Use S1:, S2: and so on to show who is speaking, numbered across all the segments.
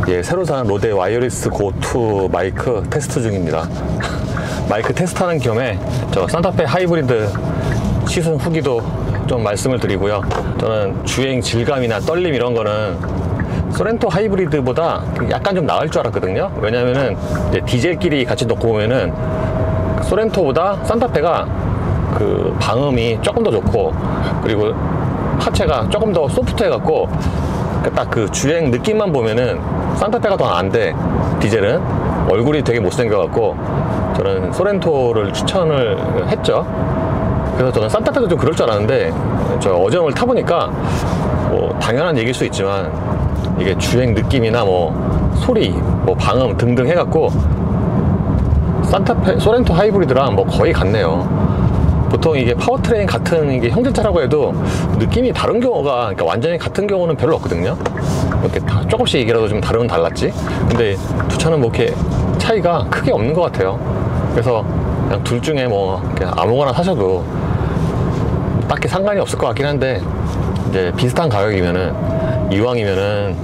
S1: 예, 새로 산 로데 와이어리스 고2 마이크 테스트 중입니다. 마이크 테스트하는 겸에 저 산타페 하이브리드 시승 후기도 좀 말씀을 드리고요. 저는 주행 질감이나 떨림 이런 거는 소렌토 하이브리드보다 약간 좀 나을 줄 알았거든요. 왜냐면은 이제 디젤끼리 같이 놓고 보면은 소렌토보다 산타페가 그 방음이 조금 더 좋고, 그리고 하체가 조금 더 소프트해 갖고 딱 그 주행 느낌만 보면은 산타페가 더 나은데, 디젤은 얼굴이 되게 못생겨 갖고 저는 소렌토를 추천을 했죠. 그래서 저는 산타페도 좀 그럴 줄 알았는데, 저 어제 오늘 타보니까 뭐 당연한 얘기일 수 있지만 이게 주행 느낌이나 뭐 소리, 뭐 방음 등등 해갖고 산타페, 소렌토 하이브리드랑 뭐 거의 같네요. 보통 이게 파워트레인 같은 이게 형제차라고 해도 느낌이 다른 경우가, 그러니까 완전히 같은 경우는 별로 없거든요. 이렇게 조금씩 이게라도 좀 다르면 달랐지. 근데 두 차는 뭐 이렇게 차이가 크게 없는 것 같아요. 그래서 그냥 둘 중에 뭐 그냥 아무거나 사셔도 딱히 상관이 없을 것 같긴 한데, 이제 비슷한 가격이면은 이왕이면은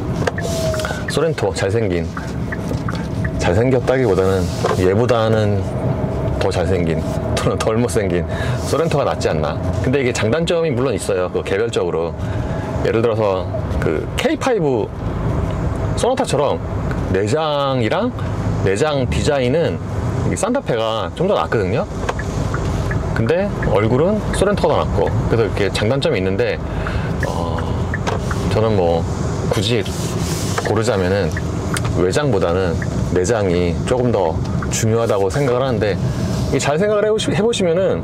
S1: 소렌토 잘생겼다기보다는 얘보다는 더 잘생긴 또는 덜 못생긴 소렌토가 낫지 않나. 근데 이게 장단점이 물론 있어요. 그 개별적으로 예를 들어서 그 K5 소나타처럼 내장이랑 내장 디자인은 산타페가 좀 더 낫거든요. 근데 얼굴은 소렌토가 더 낫고, 그래서 이렇게 장단점이 있는데 저는 뭐 굳이 고르자면은 외장보다는 내장이 조금 더 중요하다고 생각을 하는데, 잘 생각을 해보시면은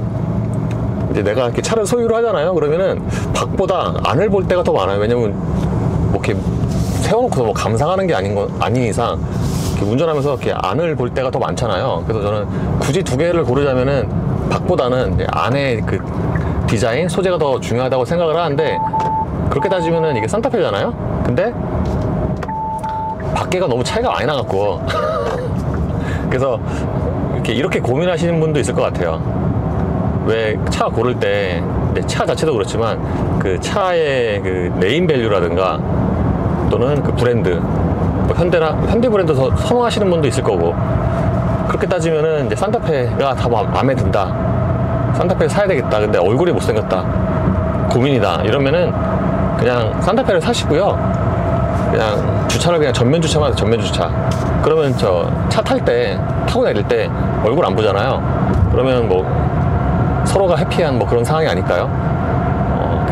S1: 이제 내가 이렇게 차를 소유를 하잖아요. 그러면은 밖보다 안을 볼 때가 더 많아요. 왜냐면 뭐 이렇게 세워놓고서 뭐 감상하는 게 아닌 이상 이렇게 운전하면서 이렇게 안을 볼 때가 더 많잖아요. 그래서 저는 굳이 두 개를 고르자면은 밖보다는 안에 그 디자인, 소재가 더 중요하다고 생각을 하는데, 그렇게 따지면은 이게 산타페잖아요. 근데 밖에가 너무 차이가 많이 나갖고 그래서 이렇게 고민하시는 분도 있을 것 같아요. 왜 차 고를 때, 차 자체도 그렇지만 그 차의 그 네임밸류라든가 또는 그 브랜드, 뭐 현대 브랜드 선호하시는 분도 있을 거고, 그렇게 따지면은 이제 산타페가 다 마음에 든다, 산타페 사야 되겠다, 근데 얼굴이 못생겼다, 고민이다, 이러면은 그냥 산타페를 사시고요. 그냥 주차를 그냥 전면 주차만 해서 전면 주차. 그러면 저 차 탈 때, 타고 내릴 때 얼굴 안 보잖아요. 그러면 뭐 서로가 해피한 뭐 그런 상황이 아닐까요?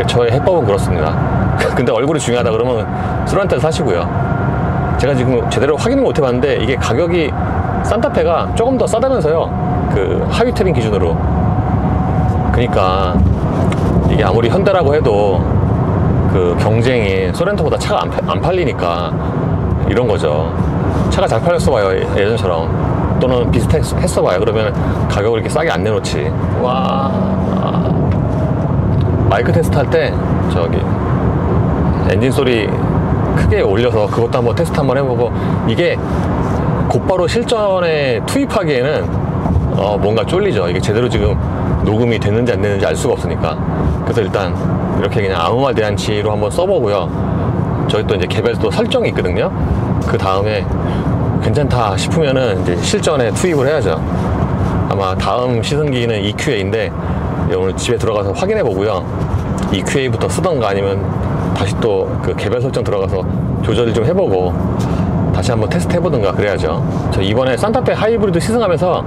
S1: 저의 해법은 그렇습니다. 근데 얼굴이 중요하다 그러면 소렌토를 사시고요. 제가 지금 제대로 확인을 못 해봤는데 이게 가격이 산타페가 조금 더 싸다면서요. 그 하위 트림 기준으로. 그러니까 이게 아무리 현대라고 해도 그 경쟁이 소렌토보다 차가 안 팔리니까 이런 거죠. 차가 잘 팔렸어 봐요, 예전처럼. 또는 비슷했어 봐요. 그러면 가격을 이렇게 싸게 안 내놓지. 와, 마이크 테스트 할 때 저기 엔진 소리 크게 올려서 그것도 한번 테스트 한번 해보고, 이게 곧바로 실전에 투입하기에는 뭔가 쫄리죠. 이게 제대로 지금 녹음이 됐는지 안 됐는지 알 수가 없으니까. 그래서 일단 이렇게 그냥 아무 말 대잔치로 한번 써보고요. 저희 또 이제 개별 또 설정이 있거든요. 그 다음에 괜찮다 싶으면은 이제 실전에 투입을 해야죠. 아마 다음 시승기는 EQA인데 오늘 집에 들어가서 확인해 보고요. EQA부터 쓰던가 아니면 다시 또 그 개별 설정 들어가서 조절을 좀 해보고 다시 한번 테스트 해보든가 그래야죠. 저 이번에 산타페 하이브리드 시승하면서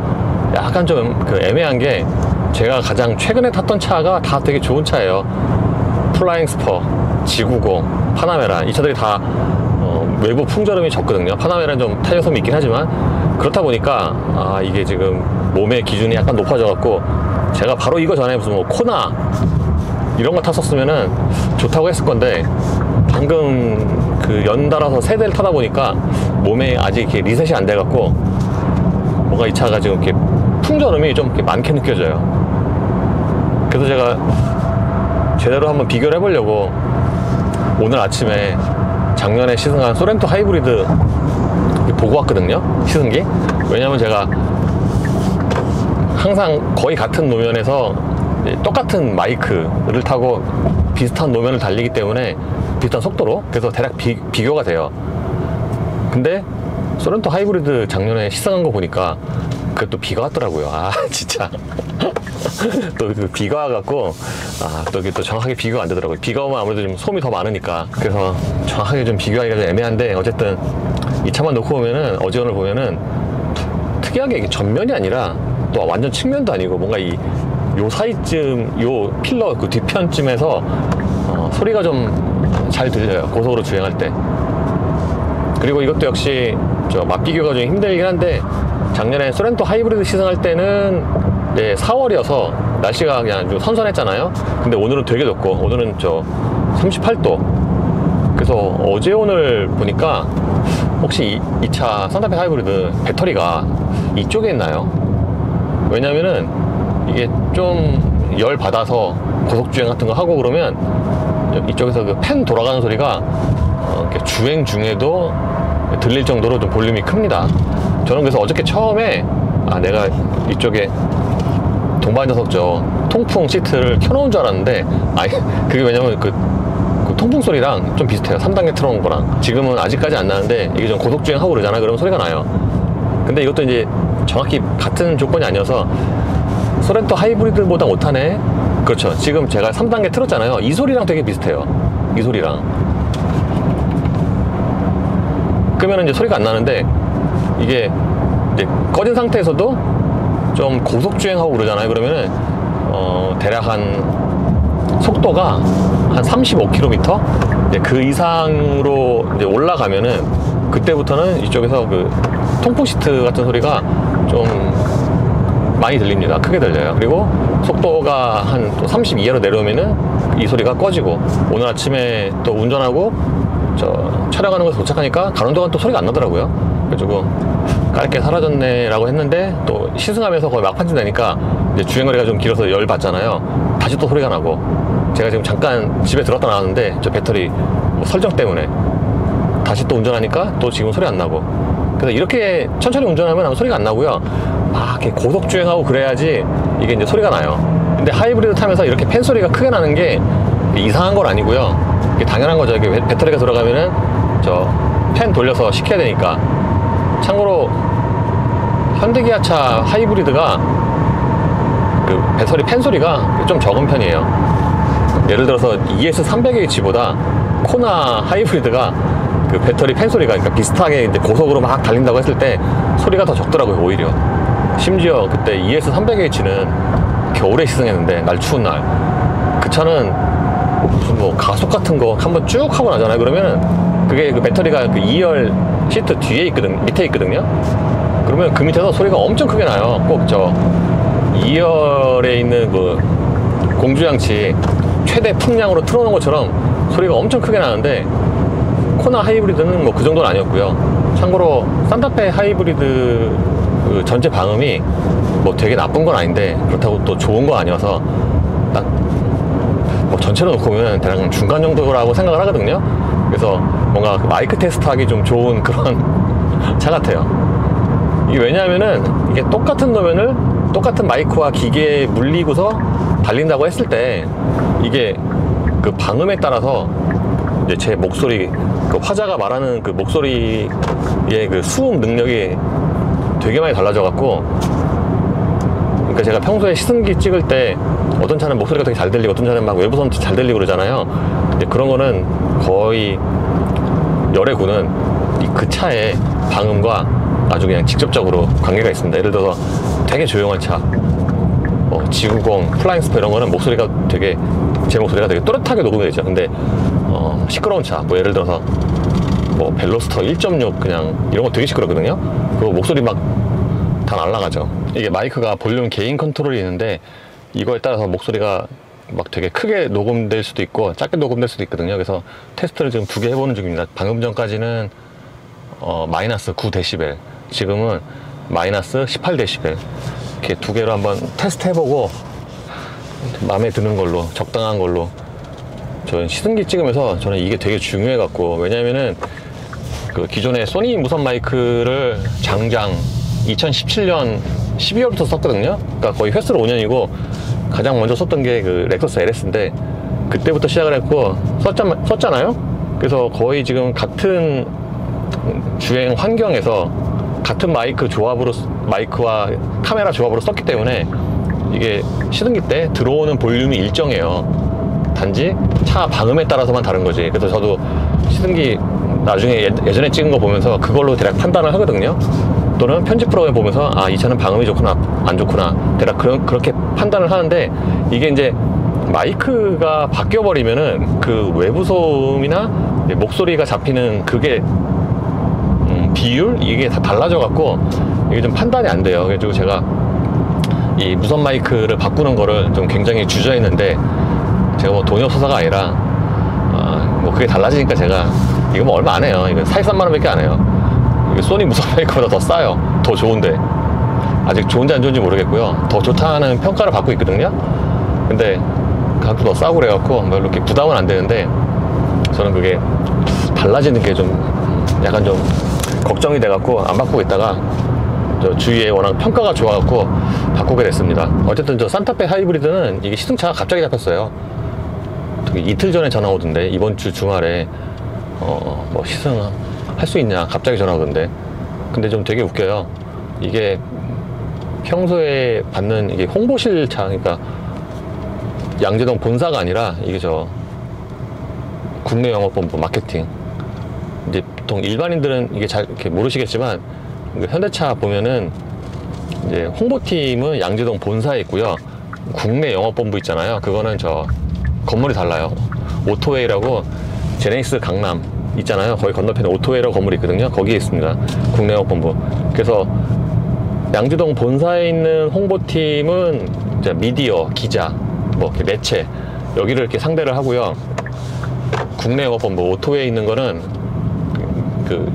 S1: 약간 좀 그 애매한 게, 제가 가장 최근에 탔던 차가 다 되게 좋은 차예요. 플라잉 스퍼, G90, 파나메라, 이 차들이 다 외부 풍절음이 적거든요. 파나메라는 좀 탄력성이 있긴 하지만, 그렇다 보니까 이게 지금 몸의 기준이 약간 높아져 갖고, 제가 바로 이거 전에 무슨 뭐 코나 이런 거 탔었으면은 좋다고 했을 건데, 방금 그 연달아서 세대를 타다 보니까 몸에 아직 이렇게 리셋이 안 돼 갖고 뭔가 이 차가 지금 이렇게 풍절음이 좀 이렇게 많게 느껴져요. 그래서 제가 제대로 한번 비교를 해보려고 오늘 아침에 작년에 시승한 소렌토 하이브리드 보고 왔거든요, 시승기. 왜냐면 제가 항상 거의 같은 노면에서 똑같은 마이크를 타고 비슷한 노면을 달리기 때문에, 비슷한 속도로, 그래서 대략 비교가 돼요. 근데 소렌토 하이브리드 작년에 시승한 거 보니까 그것도 비가 왔더라고요. 아 진짜 또 그 비가 와갖고 또 이게 또 정확하게 비교가 안 되더라고요. 비가 오면 아무래도 좀 소음이 더 많으니까. 그래서 정확하게 좀 비교하기가 좀 애매한데, 어쨌든 이 차만 놓고 보면은, 어지간을 보면은 특이하게 이게 전면이 아니라 또 완전 측면도 아니고 뭔가 요 사이쯤, 요 필러 그 뒤편쯤에서 소리가 좀 잘 들려요, 고속으로 주행할 때. 그리고 이것도 역시 맛 비교가 좀 힘들긴 한데, 작년에 소렌토 하이브리드 시승할 때는 4월이어서 날씨가 그냥 좀 선선했잖아요. 근데 오늘은 되게 덥고, 오늘은 38도. 그래서 어제 오늘 보니까 혹시 이 차 산타페 하이브리드 배터리가 이쪽에 있나요? 왜냐면은 이게 좀 열 받아서 고속주행 같은 거 하고 그러면 이쪽에서 그 팬 돌아가는 소리가 이렇게 주행 중에도 들릴 정도로 좀 볼륨이 큽니다. 저는 그래서 어저께 처음에 내가 이쪽에 동반 녀석 통풍 시트를 켜놓은 줄 알았는데, 그게 왜냐면 그 통풍 소리랑 좀 비슷해요. 3단계 틀어놓은 거랑. 지금은 아직까지 안 나는데 이게 좀 고속주행 하고 그러잖아. 그러면 소리가 나요. 근데 이것도 이제 정확히 같은 조건이 아니어서 소렌토 하이브리드보다 못하네. 그렇죠. 지금 제가 3단계 틀었잖아요. 이 소리랑 되게 비슷해요. 이 소리랑. 그러면 이제 소리가 안 나는데, 이게 이제 꺼진 상태에서도 좀 고속주행하고 그러잖아요. 그러면은 대략 한 속도가 한 35km? 그 이상으로 이제 올라가면은, 그때부터는 이쪽에서 그 통풍 시트 같은 소리가 좀 많이 들립니다. 크게 들려요. 그리고 속도가 한 또 30 이하로 내려오면은 이 소리가 꺼지고, 오늘 아침에 또 운전하고 촬영하는 곳에 도착하니까 가는 동안 또 소리가 안 나더라고요. 그래가지고 깔게 사라졌네 라고 했는데, 또 시승하면서 거의 막판쯤 되니까 이제 주행거리가 좀 길어서 열 받잖아요. 다시 또 소리가 나고, 제가 지금 잠깐 집에 들었다 나왔는데 배터리 설정 때문에 다시 또 운전하니까 또 지금 소리 안 나고. 그래서 이렇게 천천히 운전하면 아무 소리가 안 나고요. 이렇게 고속 주행하고 그래야지 이게 이제 소리가 나요. 근데 하이브리드 타면서 이렇게 팬 소리가 크게 나는 게 이상한 건 아니고요. 이게 당연한 거죠. 이게 배터리가 들어가면은 팬 돌려서 식혀야 되니까. 참고로 현대기아차 하이브리드가 그 배터리 팬 소리가 좀 적은 편이에요. 예를 들어서 ES300H보다 코나 하이브리드가 그 배터리 팬 소리가, 그러니까 비슷하게 이제 고속으로 막 달린다고 했을 때 소리가 더 적더라고요, 오히려. 심지어 그때 ES300H는 겨울에 시승했는데, 날 추운 날, 그 차는 무슨 가속 같은 거 한번 쭉 하고 나잖아요. 그러면 그게 그 배터리가 그 2열 시트 뒤에 밑에 있거든요. 그러면 그 밑에서 소리가 엄청 크게 나요. 꼭 2열에 있는 그 공조장치 최대 풍량으로 틀어놓은 것처럼 소리가 엄청 크게 나는데, 코나 하이브리드는 그 정도는 아니었고요. 참고로 산타페 하이브리드 그 전체 방음이 되게 나쁜 건 아닌데, 그렇다고 또 좋은 건 아니어서 딱 전체로 놓고 보면 대략 중간 정도라고 생각을 하거든요. 그래서 뭔가 마이크 테스트 하기 좀 좋은 그런 차 같아요. 이게 왜냐하면은, 이게 똑같은 노면을 똑같은 마이크와 기계에 물리고서 달린다고 했을 때, 이게 그 방음에 따라서 이제 제 목소리, 그 화자가 말하는 그 목소리의 그 수음 능력이 되게 많이 달라져 갖고, 그러니까 제가 평소에 시승기 찍을 때 어떤 차는 목소리가 되게 잘 들리고 어떤 차는 막 외부 선도 잘 들리고 그러잖아요. 근데 그런 거는 거의 열의 구는 그 차의 방음과 아주 그냥 직접적으로 관계가 있습니다. 예를 들어서 되게 조용한 차, G90, 플라잉스퍼 이런 거는 목소리가 되게, 제 목소리가 되게 또렷하게 녹음이 되죠. 근데 시끄러운 차, 예를 들어서 벨로스터 1.6 그냥 이런 거 되게 시끄럽거든요. 그리고 목소리 막 다 날아가죠. 이게 마이크가 볼륨 게인 컨트롤이 있는데, 이거에 따라서 목소리가 막 되게 크게 녹음될 수도 있고 작게 녹음될 수도 있거든요. 그래서 테스트를 지금 2개 해보는 중입니다. 방금 전까지는 마이너스 9dB, 지금은 마이너스 18dB, 이렇게 2개로 한번 테스트 해보고 마음에 드는 걸로, 적당한 걸로. 저는 시승기 찍으면서 저는 이게 되게 중요해 갖고, 왜냐면은 그 기존의 소니 무선 마이크를 장장 2017년 12월부터 썼거든요. 그러니까 거의 횟수로 5년이고, 가장 먼저 썼던 게 그 렉서스 LS인데, 그때부터 시작을 했고 썼잖아요. 그래서 거의 지금 같은 주행 환경에서 같은 마이크와 카메라 조합으로 썼기 때문에 이게 시승기 때 들어오는 볼륨이 일정해요. 단지 차 방음에 따라서만 다른 거지. 그래서 저도 시승기 나중에 예전에 찍은 거 보면서 그걸로 대략 판단을 하거든요. 또는 편집 프로그램 보면서 아, 이 차는 방음이 좋구나 안 좋구나 대략 그렇게 판단을 하는데, 이게 이제 마이크가 바뀌어 버리면은 그 외부 소음이나 목소리가 잡히는 그게 비율 이게 다 달라져 갖고 이게 좀 판단이 안 돼요. 그래가지고 제가 이 무선 마이크를 바꾸는 거를 좀 굉장히 주저했는데, 제가 뭐 돈이 없어서가 아니라 뭐 그게 달라지니까 제가 이거 뭐 얼마 안 해요. 이거 43만 원밖에 안 해요. 이게 소니 무선 마이크보다 더 싸요. 더 좋은데 아직 좋은지 안 좋은지 모르겠고요. 더 좋다는 평가를 받고 있거든요. 근데 가격도 더 싸고 그래갖고 뭐 이렇게 부담은 안 되는데, 저는 그게 달라지는 게 좀 약간 좀 걱정이 돼갖고 안 바꾸고 있다가 저 주위에 워낙 평가가 좋아갖고 바꾸게 됐습니다. 어쨌든 저 산타페 하이브리드는 이게 시승차가 갑자기 잡혔어요. 이틀 전에 전화 오던데, 이번 주 주말에 뭐 시승할 수 있냐 갑자기 전화 오던데. 근데 좀 되게 웃겨요. 이게 평소에 받는 이게 홍보실 차, 그러니까 양재동 본사가 아니라 이게 저 국내 영업본부 마케팅. 이제 보통 일반인들은 이게 잘 이렇게 모르시겠지만, 현대차 보면은 이제 홍보팀은 양재동 본사에 있고요. 국내 영업본부 있잖아요. 그거는 저 건물이 달라요. 오토웨이라고 제네시스 강남 있잖아요. 거기 건너편에 오토웨이라고 건물이 있거든요. 거기에 있습니다. 국내 영업본부. 그래서 양재동 본사에 있는 홍보팀은 이제 미디어, 기자, 뭐 이렇게 매체 여기를 이렇게 상대를 하고요. 국내 영업본부 오토웨이에 있는 거는 그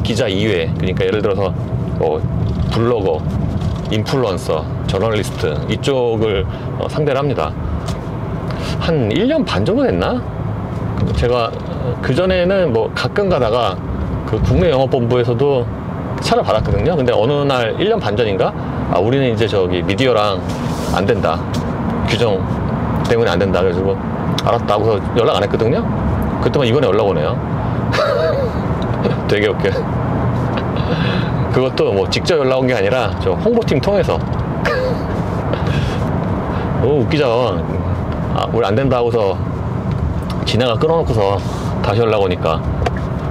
S1: 기자 이외, 그러니까 예를 들어서 뭐 블로거, 인플루언서, 저널리스트 이쪽을 상대를 합니다. 한 1년 반 정도 됐나? 제가 그전에는 뭐 가끔 가다가 그 국내 영업본부에서도 차를 받았거든요. 근데 어느 날 1년 반 전인가? 아, 우리는 이제 저기 미디어랑 안 된다. 규정 때문에 안 된다. 그래가지고 알았다 하고서 연락 안 했거든요. 그때만 이번에 연락 오네요. 되게 웃겨. 그것도 뭐 직접 연락 온 게 아니라 저 홍보팀 통해서. 오, 웃기죠. 아, 우리 안 된다 하고서 지나가 끊어놓고서 다시 연락 오니까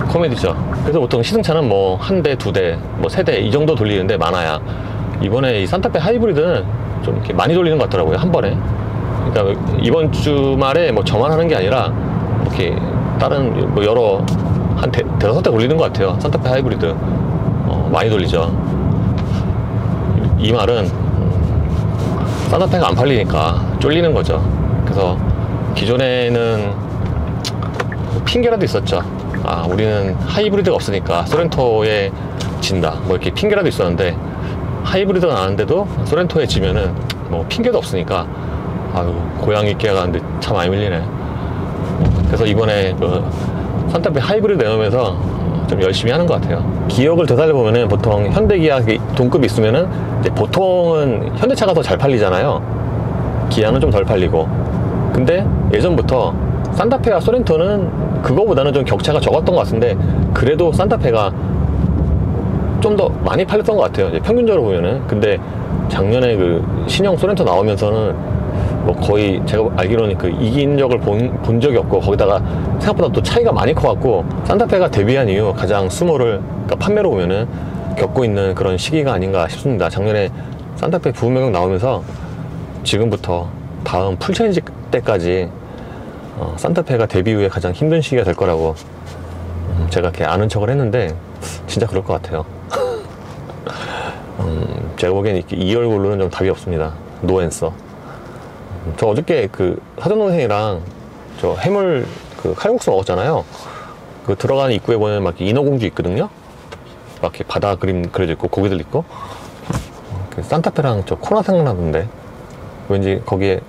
S1: 코미디죠. 그래서 보통 시승차는 뭐 한 대, 두 대, 뭐 세 대 이 정도 돌리는데 많아야. 이번에 이 산타페 하이브리드는 좀 이렇게 많이 돌리는 것 같더라고요, 한 번에. 그러니까 이번 주말에 뭐 저만 하는 게 아니라 이렇게 다른 뭐 여러 한 대다섯 대 돌리는 것 같아요. 산타페 하이브리드 많이 돌리죠. 이 말은 산타페가 안 팔리니까 쫄리는 거죠. 그래서 기존에는 핑계라도 있었죠. 아, 우리는 하이브리드가 없으니까 소렌토에 진다, 뭐 이렇게 핑계라도 있었는데, 하이브리드가 나왔는데도 소렌토에 지면은 뭐 핑계도 없으니까 아유, 고양이 깨가는데 참 많이 밀리네. 그래서 이번에 그 산타페 하이브리드 내놓으면서 좀 열심히 하는 것 같아요. 기억을 되살려보면은 보통 현대 기아 동급이 있으면은 이제 보통은 현대차가 더 잘 팔리잖아요. 기아는 좀 덜 팔리고. 근데 예전부터 산타페와 소렌토는 그거보다는 좀 격차가 적었던 것 같은데, 그래도 산타페가 좀 더 많이 팔렸던 것 같아요, 이제 평균적으로 보면은. 근데 작년에 그 신형 소렌토 나오면서는 뭐 거의 제가 알기로는 그 이긴 적을 본 적이 없고, 거기다가 생각보다 또 차이가 많이 커갖고 산타페가 데뷔한 이후 가장 수모를, 그러니까 판매로 보면은 겪고 있는 그런 시기가 아닌가 싶습니다. 작년에 산타페 부분명령 나오면서 지금부터 다음 풀체인지 때까지 산타페가 데뷔 후에 가장 힘든 시기가 될 거라고 제가 이렇게 아는 척을 했는데 진짜 그럴 것 같아요. 제가 보기엔 이렇게 이 얼굴로는 좀 답이 없습니다. 노 앤서. 저 어저께 그 사촌동생이랑 저 해물 그 칼국수 먹었잖아요. 그 들어가는 입구에 보면 막 인어공주 있거든요. 막 이렇게 바다 그림 그려져 있고 고기들 있고. 산타페랑 저 코나 생각나던데, 왠지 거기에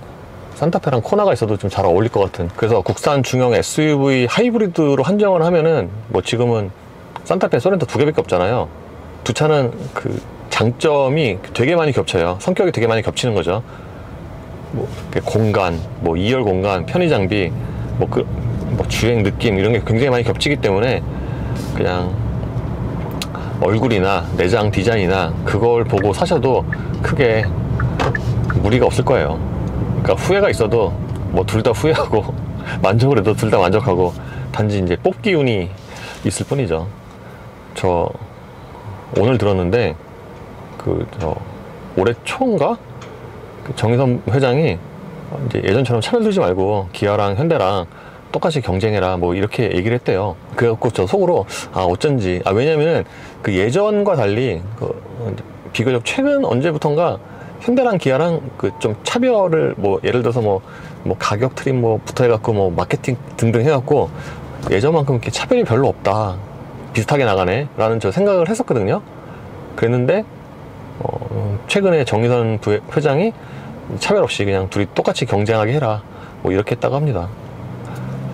S1: 산타페랑 코나가 있어도 좀 잘 어울릴 것 같은. 그래서 국산 중형 SUV 하이브리드로 한정을 하면은 뭐 지금은 산타페, 소렌토 두 개밖에 없잖아요. 두 차는 그 장점이 되게 많이 겹쳐요. 성격이 되게 많이 겹치는 거죠. 뭐 공간, 뭐 2열 공간, 편의 장비, 뭐 주행 느낌 이런 게 굉장히 많이 겹치기 때문에 그냥 얼굴이나 내장 디자인이나 그걸 보고 사셔도 크게 무리가 없을 거예요. 그러니까 후회가 있어도 뭐 둘 다 후회하고 만족을 해도 둘 다 만족하고 단지 이제 뽑기 운이 있을 뿐이죠. 저 오늘 들었는데 저 올해 초인가 그 정의선 회장이 이제 예전처럼 차별 두지 말고 기아랑 현대랑 똑같이 경쟁해라 뭐 이렇게 얘기를 했대요. 그래갖고 저 속으로 어쩐지 왜냐면은 그 예전과 달리 비교적 최근 언제부턴가 현대랑 기아랑 그 좀 차별을 뭐 예를 들어서 뭐 가격 트림 뭐 붙어 해갖고 뭐 마케팅 등등 해갖고 예전만큼 이렇게 차별이 별로 없다, 비슷하게 나가네 라는 저 생각을 했었거든요. 그랬는데 최근에 정의선 회장이 차별 없이 그냥 둘이 똑같이 경쟁하게 해라 뭐 이렇게 했다고 합니다.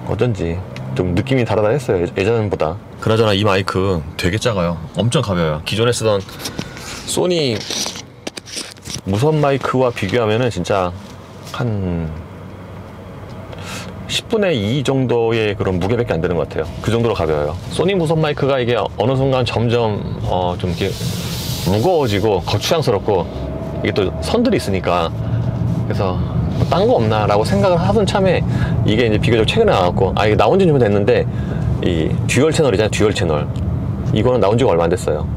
S1: 어쩐지 좀 느낌이 다르다 했어요, 예전보다. 그나저나 이 마이크 되게 작아요. 엄청 가벼워요. 기존에 쓰던 소니 무선 마이크와 비교하면은 진짜 한 10분의 2 정도의 그런 무게밖에 안 되는 것 같아요. 그 정도로 가벼워요. 소니 무선 마이크가 이게 어느 순간 점점 좀 이렇게 무거워지고 거추장스럽고, 이게 또 선들이 있으니까, 그래서 딴 거 없나 라고 생각을 하던 참에 이게 이제 비교적 최근에 나왔고, 이게 나온 지 좀 됐는데 이 듀얼 채널이잖아요. 듀얼 채널. 이거는 나온 지가 얼마 안 됐어요.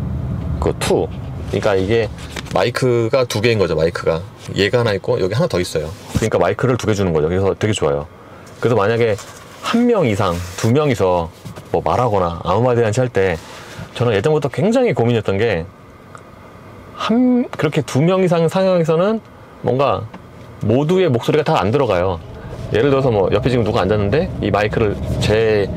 S1: 그 2. 그러니까 이게 마이크가 2개인 거죠. 마이크가 얘가 하나 있고 여기 하나 더 있어요. 그러니까 마이크를 2개 주는 거죠. 그래서 되게 좋아요. 그래서 만약에 1명 이상 2명이서 뭐 말하거나 아무 말 대잔치 할 때, 저는 예전부터 굉장히 고민이었던 게, 그렇게 2명 이상 상황에서는 뭔가 모두의 목소리가 다 안 들어가요. 예를 들어서 뭐 옆에 지금 누가 앉았는데 이 마이크를 제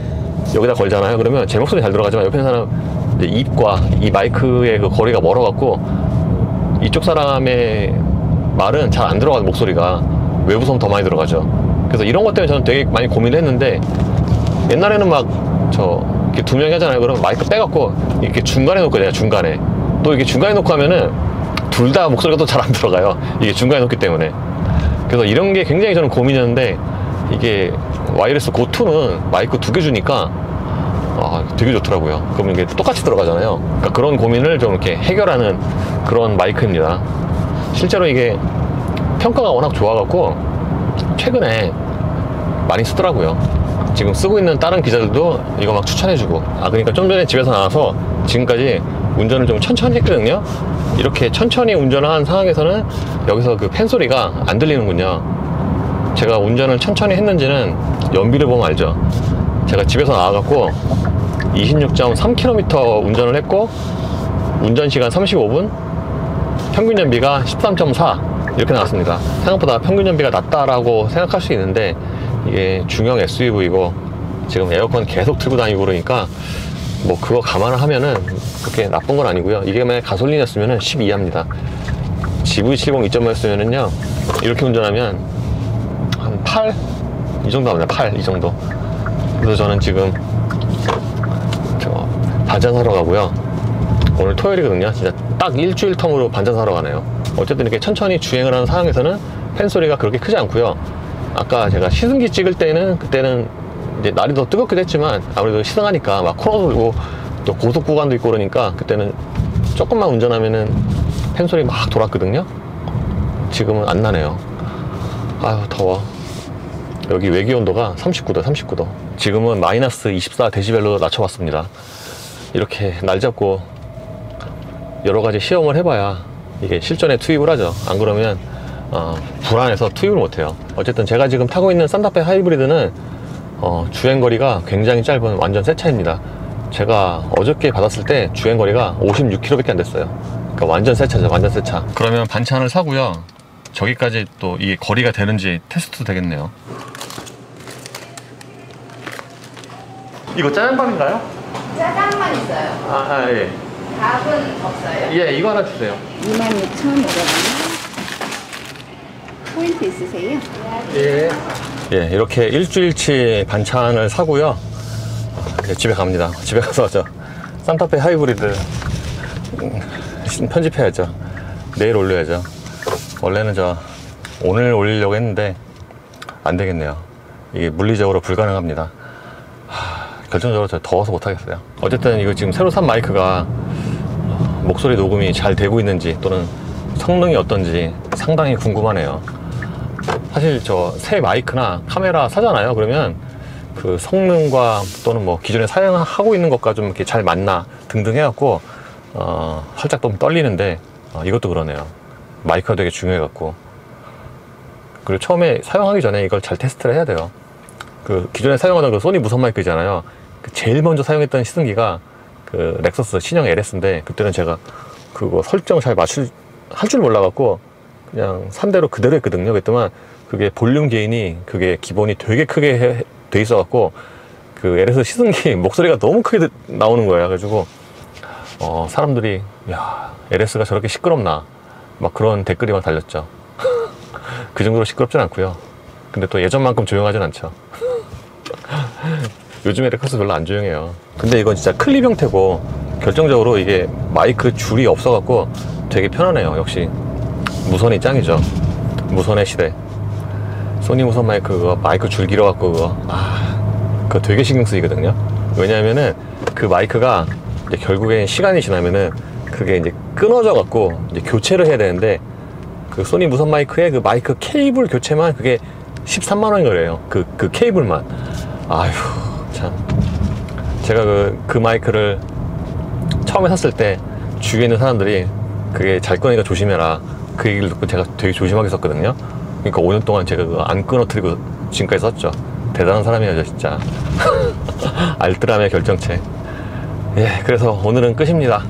S1: 여기다 걸잖아요. 그러면 제 목소리 잘 들어가지만 옆에 있는 사람 이제 입과 이 마이크의 그 거리가 멀어갖고 이쪽 사람의 말은 잘 안 들어가는, 목소리가 외부성 더 많이 들어가죠. 그래서 이런 것 때문에 저는 되게 많이 고민을 했는데, 옛날에는 막 이렇게 2명이 하잖아요. 그럼 마이크 빼갖고 이렇게 중간에 놓고 해요. 중간에 또 이게 중간에 놓고 하면은 둘 다 목소리가 또 잘 안 들어가요. 이게 중간에 놓기 때문에. 그래서 이런 게 굉장히 저는 고민이었는데, 이게 와이어리스 고2는 마이크 2개 주니까 되게 좋더라고요. 그러면 이게 똑같이 들어가잖아요. 그러니까 그런 고민을 좀 이렇게 해결하는 그런 마이크입니다. 실제로 이게 평가가 워낙 좋아갖고 최근에 많이 쓰더라고요. 지금 쓰고 있는 다른 기자들도 이거 막 추천해주고. 그러니까 좀 전에 집에서 나와서 지금까지 운전을 좀 천천히 했거든요. 이렇게 천천히 운전을 한 상황에서는 여기서 그 팬 소리가 안 들리는군요. 제가 운전을 천천히 했는지는 연비를 보면 알죠. 제가 집에서 나와갖고 26.3km 운전을 했고, 운전시간 35분, 평균 연비가 13.4 이렇게 나왔습니다. 생각보다 평균 연비가 낮다라고 생각할 수 있는데, 이게 중형 SUV고 지금 에어컨 계속 틀고 다니고 그러니까 뭐 그거 감안을 하면은 그렇게 나쁜 건 아니고요. 이게 만약 가솔린이었으면은 12합니다. GV70 2.5였으면은요, 이렇게 운전하면 한 8? 이 정도 합니다. 8, 이 정도. 그래서 저는 지금 반찬 사러 가고요. 오늘 토요일이거든요. 진짜 딱 일주일 텀으로 반찬 사러 가네요. 어쨌든 이렇게 천천히 주행을 하는 상황에서는 팬 소리가 그렇게 크지 않고요. 아까 제가 시승기 찍을 때는, 그때는 이제 날이 더 뜨겁기도 했지만 아무래도 시승하니까 막 코너 돌고 또 고속 구간도 있고 그러니까 그때는 조금만 운전하면은 팬 소리 막 돌았거든요. 지금은 안 나네요. 더워. 여기 외기 온도가 39도, 39도. 지금은 마이너스 24데시벨로 낮춰봤습니다. 이렇게 날 잡고 여러 가지 시험을 해봐야 이게 실전에 투입을 하죠. 안 그러면 불안해서 투입을 못해요. 어쨌든 제가 지금 타고 있는 산타페 하이브리드는 주행거리가 굉장히 짧은 완전 새 차입니다. 제가 어저께 받았을 때 주행거리가 56km 밖에 안 됐어요. 그러니까 완전 새 차죠. 완전 새 차. 그러면 반찬을 사고요. 저기까지 또 이게 거리가 되는지 테스트도 되겠네요. 이거 짜장밥인가요?
S2: 짜장만 있어요.
S1: 예.
S2: 밥은 없어요?
S1: 예, 이거 하나 주세요.
S2: 26,500원. 포인트 있으세요?
S1: 예. 예, 이렇게 일주일치 반찬을 사고요. 이제 집에 갑니다. 집에 가서 산타페 하이브리드 편집해야죠. 내일 올려야죠. 원래는 오늘 올리려고 했는데 안 되겠네요. 이게 물리적으로 불가능합니다. 결정적으로 더워서 못하겠어요. 어쨌든 이거 지금 새로 산 마이크가 목소리 녹음이 잘 되고 있는지 또는 성능이 어떤지 상당히 궁금하네요. 사실 저 새 마이크나 카메라 사잖아요. 그러면 그 성능과 또는 뭐 기존에 사용하고 있는 것과 좀 이렇게 잘 맞나 등등 해갖고 살짝 좀 떨리는데 이것도 그러네요. 마이크가 되게 중요해갖고. 그리고 처음에 사용하기 전에 이걸 잘 테스트를 해야 돼요. 그 기존에 사용하던 그 소니 무선 마이크잖아요. 그 제일 먼저 사용했던 시승기가 그 렉서스 신형 LS인데 그때는 제가 그거 설정 잘 할 줄 몰라갖고 그냥 산 대로 그대로 했거든요. 그랬더만 그게 볼륨 게인이 그게 기본이 되게 크게 돼 있어갖고 그 LS 시승기 목소리가 너무 크게 나오는 거예요. 그래가지고 사람들이 야 LS가 저렇게 시끄럽나 막 그런 댓글이 막 달렸죠. 그 정도로 시끄럽진 않고요. 근데 또 예전만큼 조용하진 않죠. 요즘에 렉서스 별로 안 조용해요. 근데 이건 진짜 클립 형태고 결정적으로 이게 마이크 줄이 없어갖고 되게 편하네요. 역시 무선이 짱이죠. 무선의 시대. 소니 무선 마이크 그거 마이크 줄 길어갖고 그거 되게 신경 쓰이거든요. 왜냐하면은 그 마이크가 이제 결국엔 시간이 지나면은 그게 이제 끊어져갖고 이제 교체를 해야 되는데 그 소니 무선 마이크의 그 마이크 케이블 교체만 그게 13만 원인 거래요. 그 케이블만. 아휴 참. 제가 그 마이크를 처음에 샀을 때 주위에 있는 사람들이 그게 잘 꺼내니까 조심해라 그 얘기를 듣고 제가 되게 조심하게 썼거든요. 그러니까 5년 동안 제가 그거 안 끊어뜨리고 지금까지 썼죠. 대단한 사람이에요 진짜. 알뜰함의 결정체. 예, 그래서 오늘은 끝입니다.